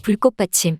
불꽃 받침.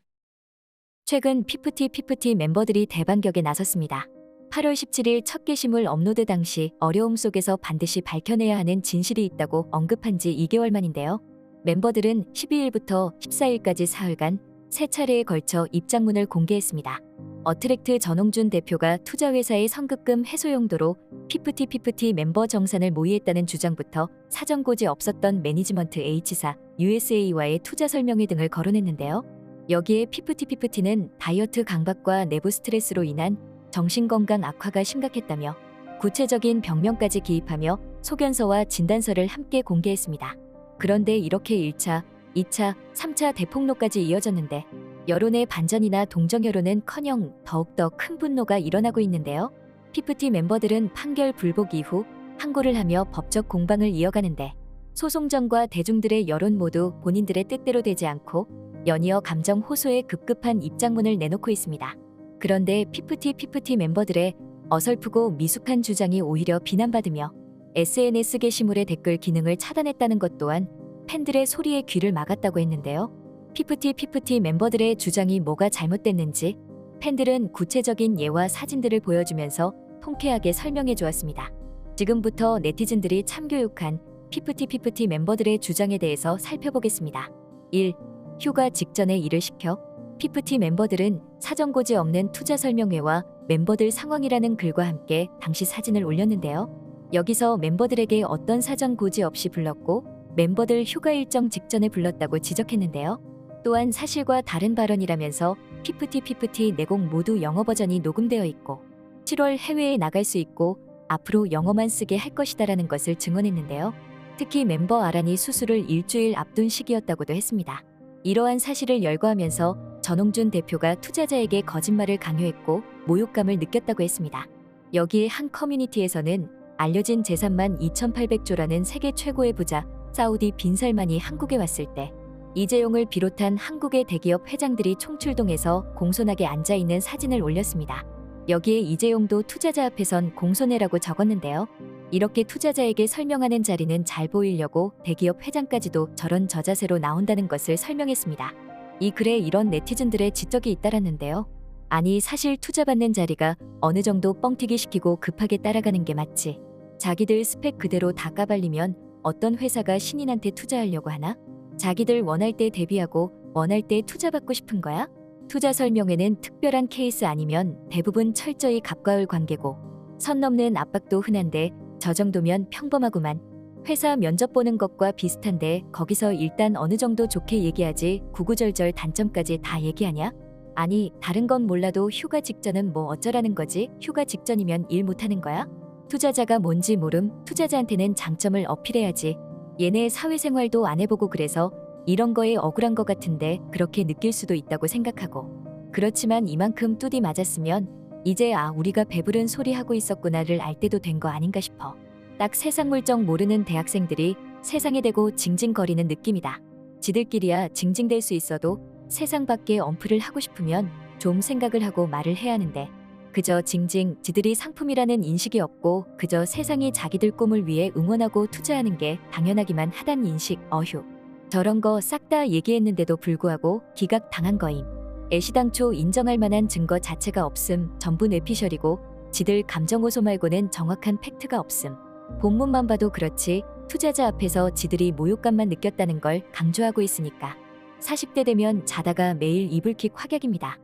최근 피프티 멤버들이 대반격에 나섰습니다. 8월 17일 첫 게시물 업로드 당시 어려움 속에서 반드시 밝혀내야 하는 진실이 있다고 언급한 지 2개월 만인데요. 멤버들은 12일부터 14일까지 사흘간 3차례에 걸쳐 입장문을 공개했습니다. 어트랙트 전홍준 대표가 투자회사의 선급금 해소 용도로 피프티 멤버 정산을 모의했다는 주장부터 사전 고지 없었던 매니지먼트 H사, USA와의 투자 설명회 등을 거론했는데요. 여기에 피프티는 다이어트 강박과 내부 스트레스로 인한 정신건강 악화가 심각했다며 구체적인 병명까지 기입하며 소견서와 진단서를 함께 공개했습니다. 그런데 이렇게 1차, 2차, 3차 대폭로까지 이어졌는데 여론의 반전이나 동정 여론은커녕 더욱더 큰 분노가 일어나고 있는데요. 피프티 멤버들은 판결 불복 이후 항고를 하며 법적 공방을 이어가는데 소송전과 대중들의 여론 모두 본인들의 뜻대로 되지 않고 연이어 감정 호소에 급급한 입장문을 내놓고 있습니다. 그런데 피프티 멤버들의 어설프고 미숙한 주장이 오히려 비난받으며 SNS 게시물의 댓글 기능을 차단했다는 것 또한 팬들의 소리에 귀를 막았다고 했는데요. 피프티 멤버들의 주장이 뭐가 잘못됐는지 팬들은 구체적인 예와 사진들을 보여주면서 통쾌하게 설명해 주었습니다. 지금부터 네티즌들이 참교육한 피프티 멤버들의 주장에 대해서 살펴보겠습니다. 1. 휴가 직전에 일을 시켜 피프티 멤버들은 사전고지 없는 투자 설명회와 멤버들 상황이라는 글과 함께 당시 사진을 올렸는데요. 여기서 멤버들에게 어떤 사전 고지 없이 불렀고 멤버들 휴가 일정 직전에 불렀다고 지적했는데요. 또한 사실과 다른 발언이라면서 피프티 내곡 모두 영어 버전이 녹음되어 있고 7월 해외에 나갈 수 있고 앞으로 영어만 쓰게 할 것이다라는 것을 증언했는데요. 특히 멤버 아란이 수술을 일주일 앞둔 시기였다고도 했습니다. 이러한 사실을 열거하면서 전홍준 대표가 투자자에게 거짓말을 강요했고 모욕감을 느꼈다고 했습니다. 여기에 한 커뮤니티에서는 알려진 재산만 2,800조라는 세계 최고의 부자 사우디 빈 살만이 한국에 왔을 때 이재용을 비롯한 한국의 대기업 회장들이 총출동해서 공손하게 앉아있는 사진을 올렸습니다. 여기에 이재용도 투자자 앞에선 공손해라고 적었는데요. 이렇게 투자자에게 설명하는 자리는 잘 보이려고 대기업 회장까지도 저런 저자세로 나온다는 것을 설명했습니다. 이 글에 이런 네티즌들의 지적이 잇따랐는데요. 아니 사실 투자받는 자리가 어느 정도 뻥튀기 시키고 급하게 따라가는 게 맞지. 자기들 스펙 그대로 다 까발리면 어떤 회사가 신인한테 투자하려고 하나? 자기들 원할 때 대비하고 원할 때 투자받고 싶은 거야? 투자 설명회는 특별한 케이스 아니면 대부분 철저히 갑과 을 관계고 선 넘는 압박도 흔한데 저 정도면 평범하구만. 회사 면접 보는 것과 비슷한데 거기서 일단 어느 정도 좋게 얘기하지 구구절절 단점까지 다 얘기하냐? 아니 다른 건 몰라도 휴가 직전은 뭐 어쩌라는 거지? 휴가 직전이면 일 못하는 거야? 투자자가 뭔지 모름 투자자한테는 장점을 어필해야지. 얘네 사회생활도 안 해보고 그래서 이런 거에 억울한 것 같은데 그렇게 느낄 수도 있다고 생각하고 그렇지만 이만큼 뚜디 맞았으면 이제 우리가 배부른 소리 하고 있었구나를 알 때도 된 거 아닌가 싶어. 딱 세상 물정 모르는 대학생들이 세상에 대고 징징거리는 느낌이다. 지들끼리야 징징댈 수 있어도 세상 밖에 엄프를 하고 싶으면 좀 생각을 하고 말을 해야 하는데 그저 징징 지들이 상품이라는 인식이 없고 그저 세상이 자기들 꿈을 위해 응원하고 투자하는 게 당연하기만 하단 인식 어휴. 저런 거 싹 다 얘기했는데도 불구하고 기각 당한 거임. 애시당초 인정할 만한 증거 자체가 없음. 전부 뇌피셜이고 지들 감정 호소 말고는 정확한 팩트가 없음. 본문만 봐도 그렇지 투자자 앞에서 지들이 모욕감만 느꼈다는 걸 강조하고 있으니까 40대 되면 자다가 매일 이불킥 확약입니다.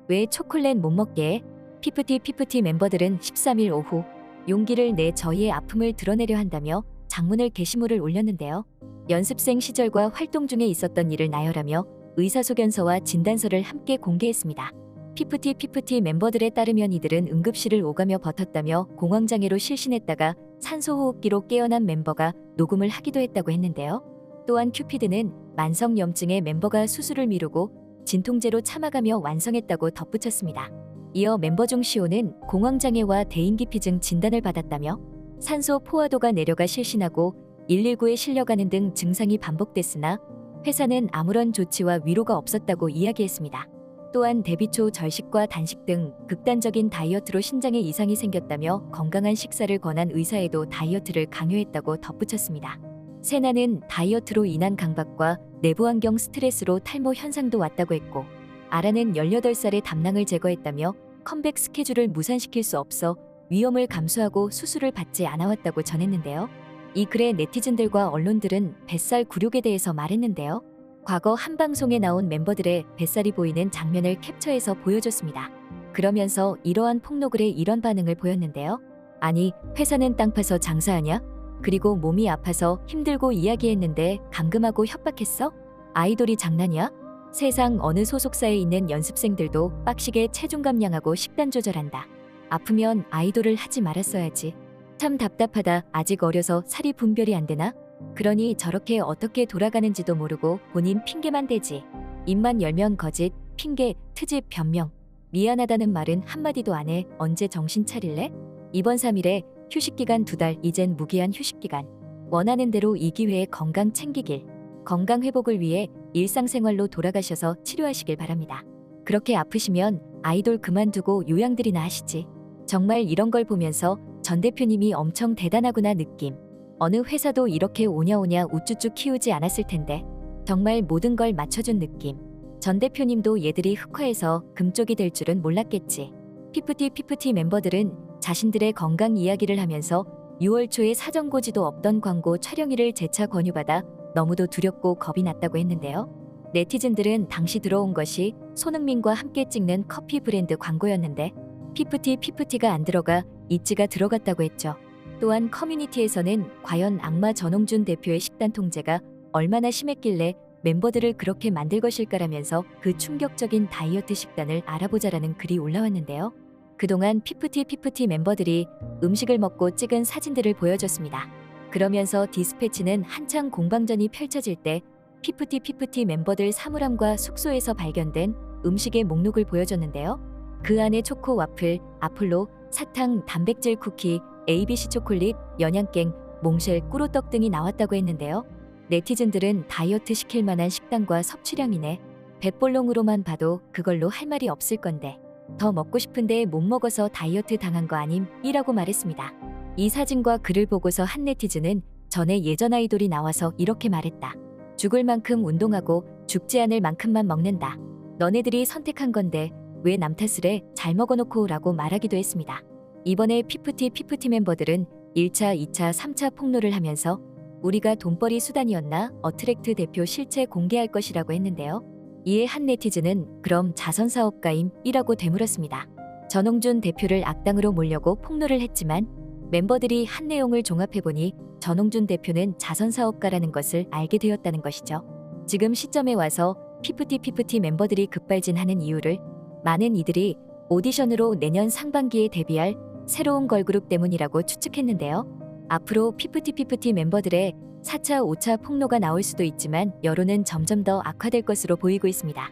왜 초콜릿 못 먹게 해? 피프티 멤버들은 13일 오후 용기를 내 저희의 아픔을 드러내려 한다며 장문을 게시물을 올렸는데요. 연습생 시절과 활동 중에 있었던 일을 나열하며 의사소견서와 진단서를 함께 공개했습니다. 피프티 멤버들에 따르면 이들은 응급실을 오가며 버텼다며 공황장애로 실신했다가 산소호흡기로 깨어난 멤버가 녹음을 하기도 했다고 했는데요. 또한 큐피드는 만성염증의 멤버가 수술을 미루고 진통제로 참아가며 완성했다고 덧붙였습니다. 이어 멤버 중 시오는 공황장애와 대인기피증 진단을 받았다며 산소 포화도가 내려가 실신하고 119에 실려가는 등 증상이 반복됐으나 회사는 아무런 조치와 위로가 없었다고 이야기했습니다. 또한 데뷔 초 절식과 단식 등 극단적인 다이어트로 신장에 이상이 생겼다며 건강한 식사를 권한 의사에도 다이어트를 강요했다고 덧붙였습니다. 세나는 다이어트로 인한 강박과 내부 환경 스트레스로 탈모 현상도 왔다고 했고, 아라는 18살에 담낭을 제거했다며 컴백 스케줄을 무산시킬 수 없어 위험을 감수하고 수술을 받지 않아왔다고 전했는데요. 이 글에 네티즌들과 언론들은 뱃살 굴욕에 대해서 말했는데요. 과거 한 방송에 나온 멤버들의 뱃살이 보이는 장면을 캡처해서 보여줬습니다. 그러면서 이러한 폭로글에 이런 반응을 보였는데요. 아니, 회사는 땅 파서 장사하냐? 그리고 몸이 아파서 힘들고 이야기했는데 감금하고 협박했어? 아이돌이 장난이야? 세상 어느 소속사에 있는 연습생들도 빡시게 체중 감량하고 식단 조절한다. 아프면 아이돌을 하지 말았어야지. 참 답답하다. 아직 어려서 살이 분별이 안 되나? 그러니 저렇게 어떻게 돌아가는지도 모르고 본인 핑계만 대지. 입만 열면 거짓, 핑계, 트집, 변명. 미안하다는 말은 한마디도 안 해. 언제 정신 차릴래? 이번 3일에 휴식기간 2달, 이젠 무기한 휴식기간. 원하는 대로 이 기회에 건강 챙기길. 건강 회복을 위해 일상생활로 돌아가셔서 치료하시길 바랍니다. 그렇게 아프시면 아이돌 그만두고 요양들이나 하시지. 정말 이런 걸 보면서 전 대표님이 엄청 대단하구나 느낌. 어느 회사도 이렇게 오냐오냐 우쭈쭈 키우지 않았을 텐데 정말 모든 걸 맞춰준 느낌. 전 대표님도 얘들이 흑화해서 금쪽이 될 줄은 몰랐겠지. 피프티 멤버들은 자신들의 건강 이야기를 하면서 6월 초에 사정고지도 없던 광고 촬영일을 재차 권유받아 너무도 두렵고 겁이 났다고 했는데요. 네티즌들은 당시 들어온 것이 손흥민과 함께 찍는 커피 브랜드 광고였는데 피프티가 안 들어가 있지가 들어갔다고 했죠. 또한 커뮤니티에서는 과연 악마 전홍준 대표의 식단 통제가 얼마나 심했길래 멤버들을 그렇게 만들 것일까라면서 그 충격적인 다이어트 식단을 알아보자라는 글이 올라왔는데요. 그동안 피프티 멤버들이 음식을 먹고 찍은 사진들을 보여줬습니다. 그러면서 디스패치는 한창 공방전이 펼쳐질 때 피프티 멤버들 사물함과 숙소에서 발견된 음식의 목록을 보여줬는데요. 그 안에 초코 와플, 아폴로, 사탕, 단백질 쿠키, ABC 초콜릿, 연양갱, 몽쉘, 꾸로떡 등이 나왔다고 했는데요. 네티즌들은 다이어트 시킬 만한 식단과 섭취량이네. 뱃볼롱으로만 봐도 그걸로 할 말이 없을 건데 더 먹고 싶은데 못 먹어서 다이어트 당한 거 아님? 이라고 말했습니다. 이 사진과 글을 보고서 한 네티즌은 전에 예전 아이돌이 나와서 이렇게 말했다. 죽을 만큼 운동하고 죽지 않을 만큼만 먹는다. 너네들이 선택한 건데 왜 남 탓을 해? 잘 먹어놓고 라고 말하기도 했습니다. 이번에 피프티 멤버들은 1차, 2차, 3차 폭로를 하면서 우리가 돈벌이 수단이었나? 어트랙트 대표 실체 공개할 것이라고 했는데요. 이에 한 네티즌은 그럼 자선사업가임? 이라고 되물었습니다. 전홍준 대표를 악당으로 몰려고 폭로를 했지만 멤버들이 한 내용을 종합해보니 전홍준 대표는 자선사업가라는 것을 알게 되었다는 것이죠. 지금 시점에 와서 피프티 멤버들이 급발진하는 이유를 많은 이들이 오디션으로 내년 상반기에 데뷔할 새로운 걸그룹 때문이라고 추측했는데요. 앞으로 피프티 멤버들의 4차, 5차 폭로가 나올 수도 있지만 여론은 점점 더 악화될 것으로 보이고 있습니다.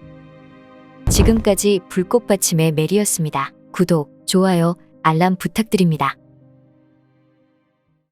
지금까지 불꽃받침의 메리였습니다. 구독, 좋아요, 알람 부탁드립니다.